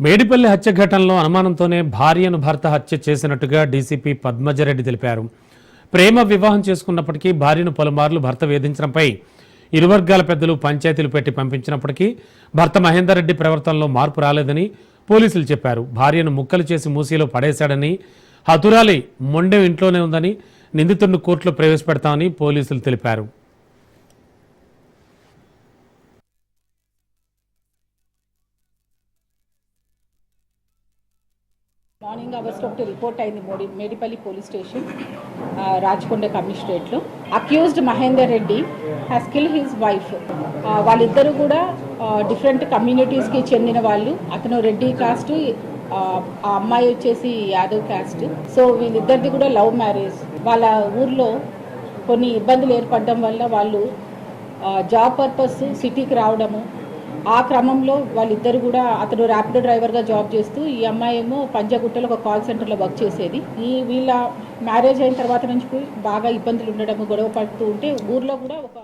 మేడిపల్లి హత్య ఘటనలో అనుమానంతోనే భార్యను భర్త హత్య చేసినట్టుగా డీసీపీ పద్మజరెడ్డి తెలిపారు. ప్రేమ వివాహం చేసుకున్నప్పటికీ భార్యను పలుమార్లు భర్త వేధించడంపై ఇరు వర్గాల పెద్దలు పంచాయతీలు పెట్టి పంపించినప్పటికీ భర్త మహేందర్ రెడ్డి ప్రవర్తనలో మార్పు రాలేదని పోలీసులు చెప్పారు. భార్యను ముక్కలు చేసి మూసీలో పడేశాడని, హతురాలి మొండెం ఇంట్లోనే ఉందని, నిందితుడిని కోర్టులో ప్రవేశపెడతామని పోలీసులు తెలిపారు. మార్నింగ్ అవర్స్లో ఒకటి రిపోర్ట్ అయింది మేడిపల్లి పోలీస్ స్టేషన్ రాచకొండ కమిషనరేట్లో. Accused Mahender Reddy has kill his wife. వాళ్ళిద్దరూ కూడా డిఫరెంట్ కమ్యూనిటీస్కి చెందిన వాళ్ళు. అతను రెడ్డి కాస్ట్, ఆ అమ్మాయి వచ్చేసి యాదవ్ కాస్ట్. సో వీళ్ళిద్దరిది కూడా లవ్ మ్యారేజ్. వాళ్ళ ఊర్లో కొన్ని ఇబ్బందులు ఏర్పడడం వల్ల వాళ్ళు జాబ్ పర్పస్ సిటీకి రావడము, ఆ క్రమంలో వాళ్ళిద్దరు కూడా, అతను ర్యాపిడో డ్రైవర్గా జాబ్ చేస్తూ, ఈ అమ్మాయి ఏమో పంజాగుట్టలో ఒక కాల్ సెంటర్లో వర్క్ చేసేది. వీళ్ళ మ్యారేజ్ అయిన తర్వాత నుంచి బాగా ఇబ్బందులు ఉండడము, గొడవ పడుతూ ఉంటే ఊర్లో కూడా ఒక